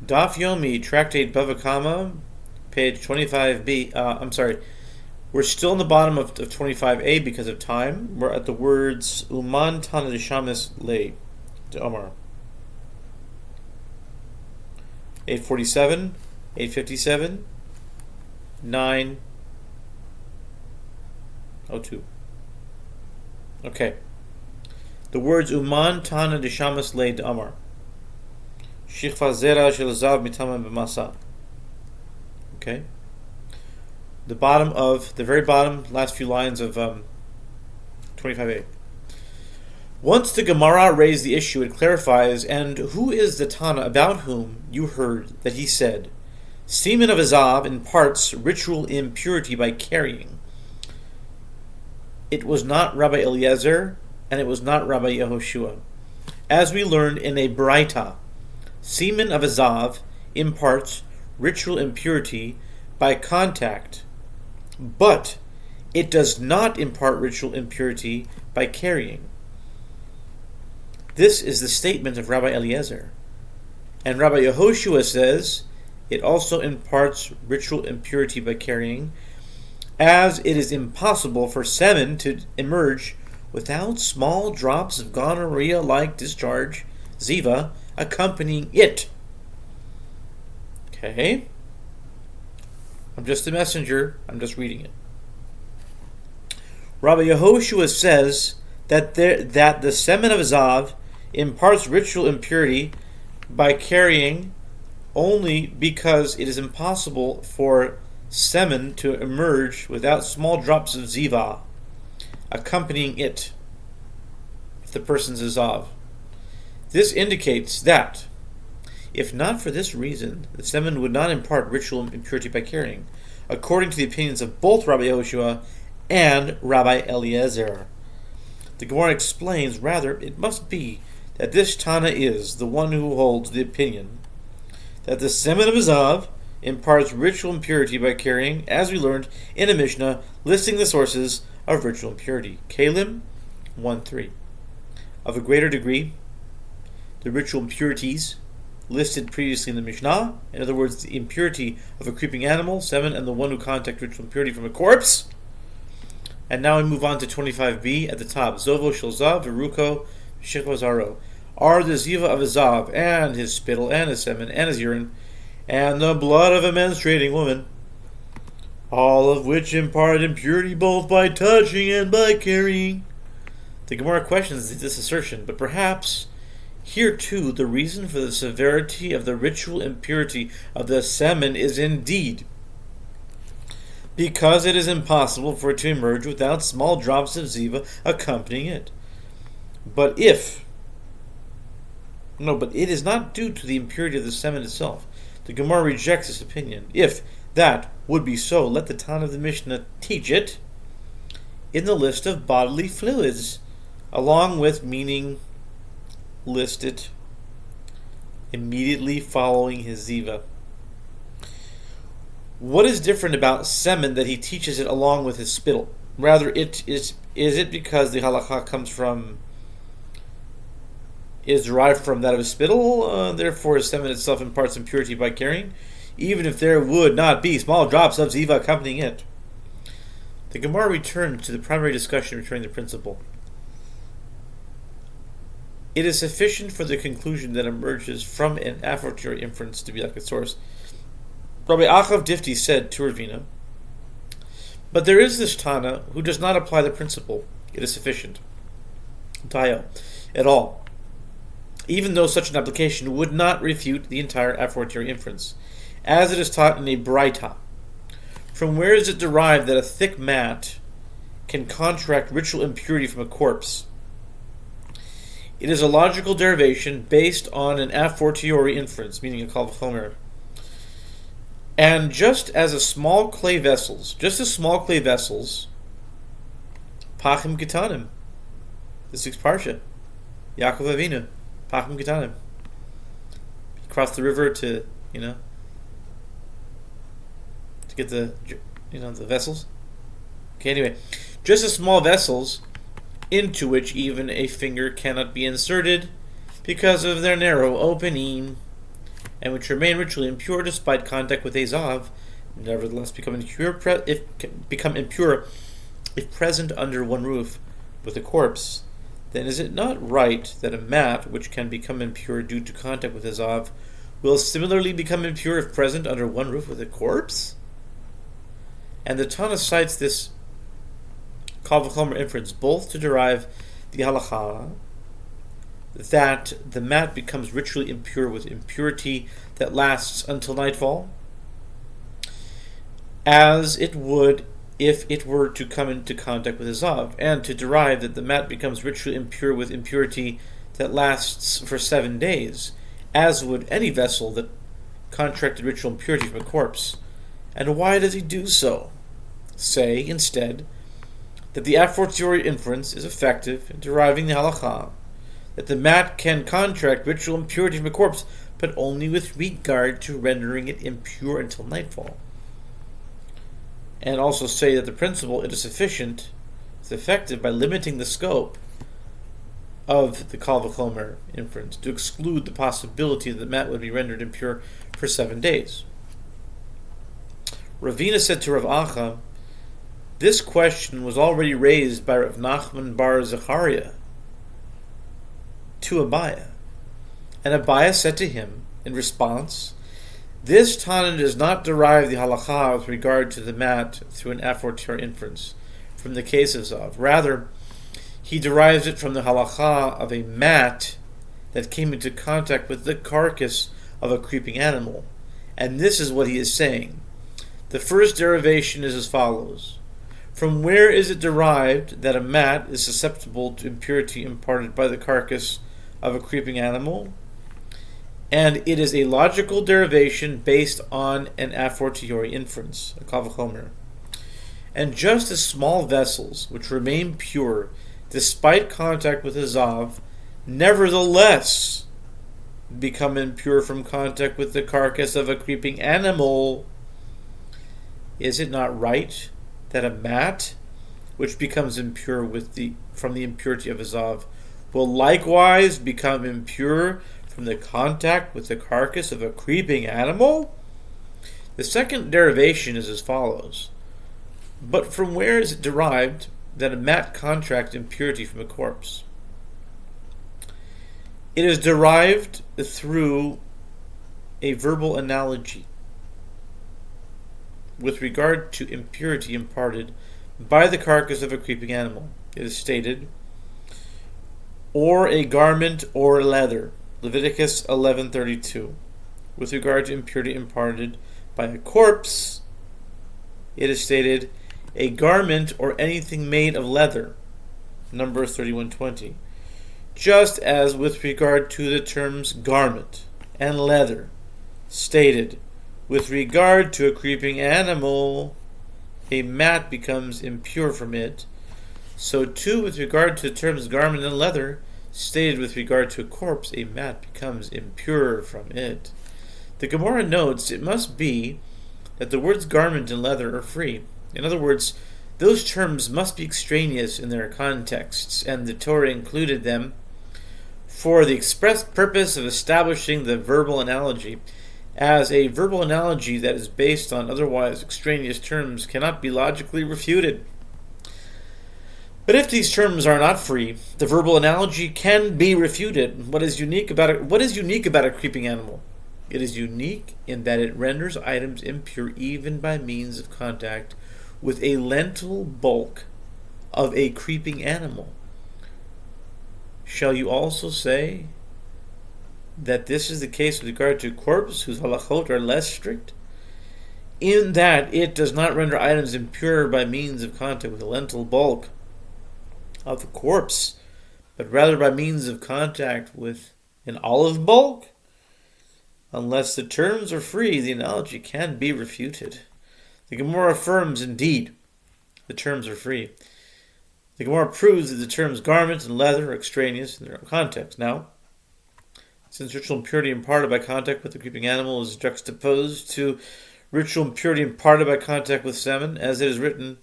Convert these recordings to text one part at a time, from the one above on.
Daf Yomi, Tractate Bava, page 25b. We're still in the bottom of 25a because of time. We're at the words Uman Tana Deshamis Lei to Omar. 847, 857, 902. Okay. The words Uman Tana Deshamis Lei to Omar. Shikfa Zera Shel Zav Mitama B'Masa. Okay. The very bottom, last few lines of 25a. Once the Gemara raised the issue, it clarifies, and who is the Tana about whom you heard that he said, semen of a Zav imparts ritual impurity by carrying? It was not Rabbi Eliezer, and it was not Rabbi Yehoshua. As we learned in a Braita, semen of a Zav imparts ritual impurity by contact, but it does not impart ritual impurity by carrying. This is the statement of Rabbi Eliezer. And Rabbi Yehoshua says it also imparts ritual impurity by carrying, as it is impossible for semen to emerge without small drops of gonorrhea-like discharge, ziva, accompanying it. Okay? I'm just a messenger. I'm just reading it. Rabbi Yehoshua says that the semen of Zav imparts ritual impurity by carrying only because it is impossible for semen to emerge without small drops of ziva accompanying it, if the person's a Zav. This indicates that, if not for this reason, the semen would not impart ritual impurity by carrying, according to the opinions of both Rabbi Yehoshua and Rabbi Eliezer. The Gemara explains, rather, it must be that this Tana is the one who holds the opinion that the semen of a Zav imparts ritual impurity by carrying, as we learned in a Mishnah listing the sources of ritual impurity. Kalim 1:3. Of a greater degree, the ritual impurities listed previously in the Mishnah, in other words, the impurity of a creeping animal, semen, and the one who contacts ritual impurity from a corpse. And now we move on to 25b at the top. Zovo shel Zav, Veruko, Shikva Zaro. Are the ziva of a Zav, and his spittle, and his semen, and his urine, and the blood of a menstruating woman, all of which impart impurity both by touching and by carrying. The Gemara questions this assertion, but perhaps here too the reason for the severity of the ritual impurity of the semen is indeed because it is impossible for it to emerge without small drops of ziva accompanying it. But it is not due to the impurity of the semen itself. The Gemara rejects this opinion. If that would be so, let the Tana of the Mishnah teach it in the list of bodily fluids, along with meaning listed immediately following his ziva. What is different about semen that he teaches it along with his spittle? Rather, is it because the halakha is derived from that of his spittle, therefore his semen itself imparts impurity by carrying, even if there would not be small drops of ziva accompanying it? The Gemara returns to the primary discussion returning the principle. It is sufficient for the conclusion that emerges from an a fortiori inference to be like a source. Rabbi Achav Difti said to Ravina, but there is this Tana who does not apply the principle. It is sufficient. Tayo, at all, even though such an application would not refute the entire a fortiori inference, as it is taught in a Braita. From where is it derived that a thick mat can contract ritual impurity from a corpse? It is a logical derivation based on an a fortiori inference, meaning a kal v'chomer. And just as small clay vessels, pachim ketanim, the sixth parsha, Yaakov Avinu, pachim ketanim. He crossed the river to get the vessels. Okay, anyway, just as small vessels into which even a finger cannot be inserted because of their narrow opening. and which remain ritually impure despite contact with Azav, nevertheless become impure if present under one roof with a corpse, then is it not right that a mat which can become impure due to contact with Azav will similarly become impure if present under one roof with a corpse? And the Tana cites this Kal V'chomer inference both to derive the halacha that the mat becomes ritually impure with impurity that lasts until nightfall, as it would if it were to come into contact with a zav, and to derive that the mat becomes ritually impure with impurity that lasts for 7 days, as would any vessel that contracted ritual impurity from a corpse. And why does he do so? Say, instead, that the a fortiori inference is effective in deriving the halacha that the mat can contract ritual impurity from a corpse, but only with regard to rendering it impure until nightfall. And also say that the principle it is sufficient is effective by limiting the scope of the Kal V'chomer inference to exclude the possibility that the mat would be rendered impure for 7 days. Ravina said to Rav Acha, this question was already raised by Rav Nachman bar Zechariah to Abaya. And Abaya said to him, in response, this Tana does not derive the halacha with regard to the mat through an a fortiori inference from the case of Zav. Rather, he derives it from the halacha of a mat that came into contact with the carcass of a creeping animal. And this is what he is saying. The first derivation is as follows. From where is it derived that a mat is susceptible to impurity imparted by the carcass of a creeping animal? And it is a logical derivation based on an a fortiori inference, a Kal V'chomer. And just as small vessels, which remain pure despite contact with a zav, nevertheless become impure from contact with the carcass of a creeping animal, is it not right that a mat, which becomes impure from the impurity of a zav, will likewise become impure from the contact with the carcass of a creeping animal? The second derivation is as follows. But from where is it derived that a mat contracts impurity from a corpse? It is derived through a verbal analogy with regard to impurity imparted by the carcass of a creeping animal. It is stated, or a garment or leather, Leviticus 11:32. With regard to impurity imparted by a corpse, it is stated, a garment or anything made of leather, Numbers 31:20. Just as with regard to the terms garment and leather, stated, with regard to a creeping animal, a mat becomes impure from it, so too with regard to the terms garment and leather, stated with regard to a corpse, a mat becomes impure from it. The Gemara notes it must be that the words garment and leather are free. In other words, those terms must be extraneous in their contexts, and the Torah included them for the express purpose of establishing the verbal analogy, as a verbal analogy that is based on otherwise extraneous terms cannot be logically refuted. But if these terms are not free, the verbal analogy can be refuted. What is unique about a creeping animal? It is unique in that it renders items impure even by means of contact with a lentil bulk of a creeping animal. Shall you also say that this is the case with regard to a corpse whose halachot are less strict, in that it does not render items impure by means of contact with a lentil bulk of the corpse, but rather by means of contact with an olive bulk? Unless the terms are free, the analogy can be refuted. The Gemara affirms, indeed, the terms are free. The Gemara proves that the terms garment and leather are extraneous in their own context. Now, since ritual impurity imparted by contact with the creeping animal is juxtaposed to ritual impurity imparted by contact with semen, as it is written,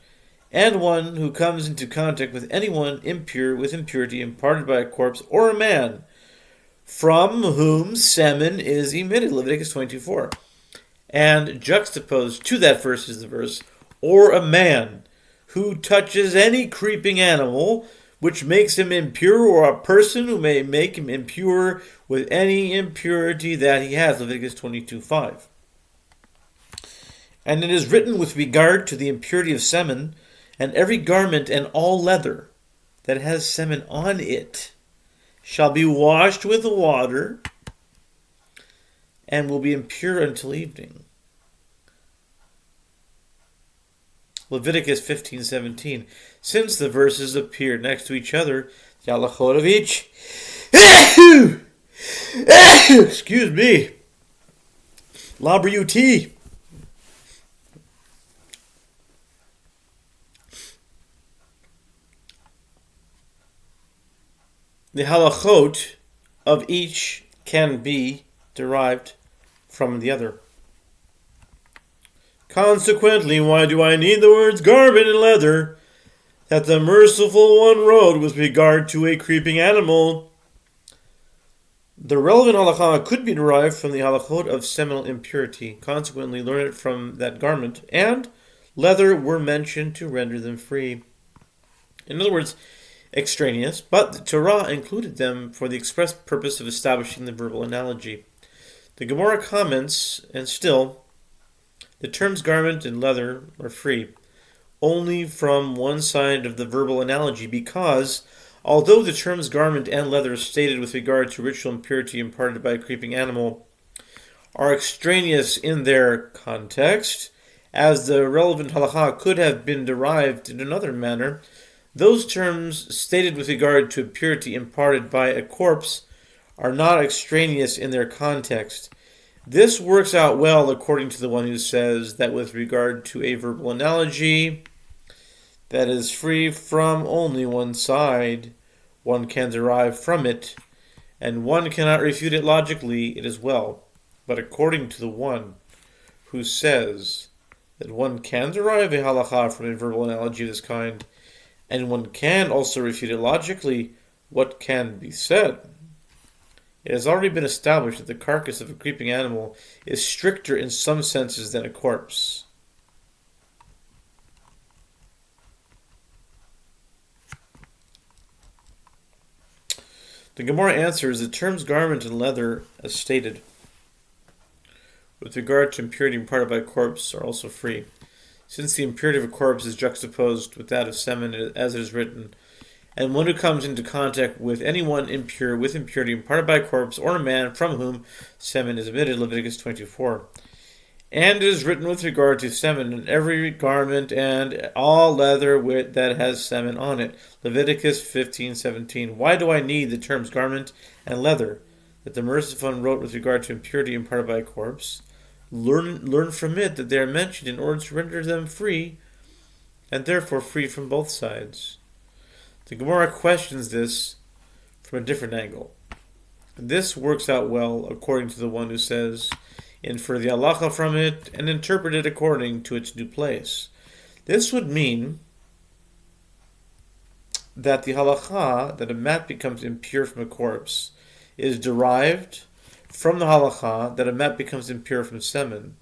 and one who comes into contact with anyone impure with impurity imparted by a corpse or a man from whom semen is emitted, Leviticus 22:4. And juxtaposed to that verse is the verse, or a man who touches any creeping animal which makes him impure, or a person who may make him impure with any impurity that he has, Leviticus 22:5. And it is written with regard to the impurity of semen, and every garment and all leather that has semen on it shall be washed with water and will be impure until evening. Leviticus 15:17. Since the verses appear next to each other, the halachot of each excuse me, labri-ut. The halachot of each can be derived from the other. Consequently, why do I need the words garment and leather that the merciful one wrote with regard to a creeping animal? The relevant halakha could be derived from the halachot of seminal impurity. Consequently, learn it from that garment and leather were mentioned to render them free. In other words, extraneous, but the Torah included them for the express purpose of establishing the verbal analogy. The Gemara comments, and still, the terms garment and leather are free only from one side of the verbal analogy, because although the terms garment and leather stated with regard to ritual impurity imparted by a creeping animal are extraneous in their context, as the relevant halakha could have been derived in another manner, those terms stated with regard to impurity imparted by a corpse are not extraneous in their context. This works out well according to the one who says that with regard to a verbal analogy that is free from only one side, one can derive from it, and one cannot refute it logically, it is well. But according to the one who says that one can derive a halakha from a verbal analogy of this kind, and one can also refute it logically, what can be said? It has already been established that the carcass of a creeping animal is stricter in some senses than a corpse. The Gemara answers the terms garment and leather, as stated, with regard to impurity imparted by a corpse, are also free, since the impurity of a corpse is juxtaposed with that of semen, as it is written, and one who comes into contact with anyone impure with impurity imparted by a corpse or a man from whom semen is emitted, Leviticus 24. And it is written with regard to semen in every garment and all leather that has semen on it, Leviticus 15:17. Why do I need the terms garment and leather that the merciful one wrote with regard to impurity imparted by a corpse? Learn from it that they are mentioned in order to render them free, and therefore free from both sides. The Gemara questions this from a different angle. This works out well according to the one who says, infer the halacha from it and interpret it according to its due place. This would mean that the halacha that a mat becomes impure from a corpse is derived from the halacha that a mat becomes impure from semen.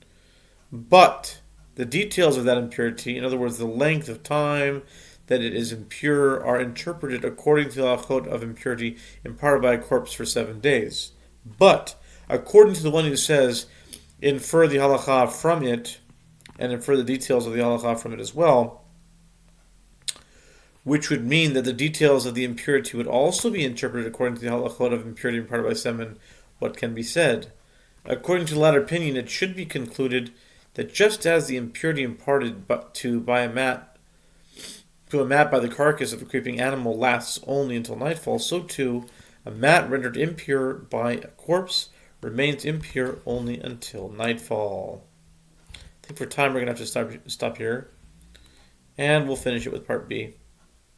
But the details of that impurity, in other words, the length of time that it is impure, are interpreted according to the halachot of impurity imparted by a corpse for 7 days. But according to the one who says, infer the halakha from it, and infer the details of the halakha from it as well, which would mean that the details of the impurity would also be interpreted according to the halachot of impurity imparted by semen, what can be said? According to the latter opinion, it should be concluded that just as the impurity imparted by a mat by the carcass of a creeping animal lasts only until nightfall, so too a mat rendered impure by a corpse remains impure only until nightfall. I think for time we're going to have to stop here, and we'll finish it with part B.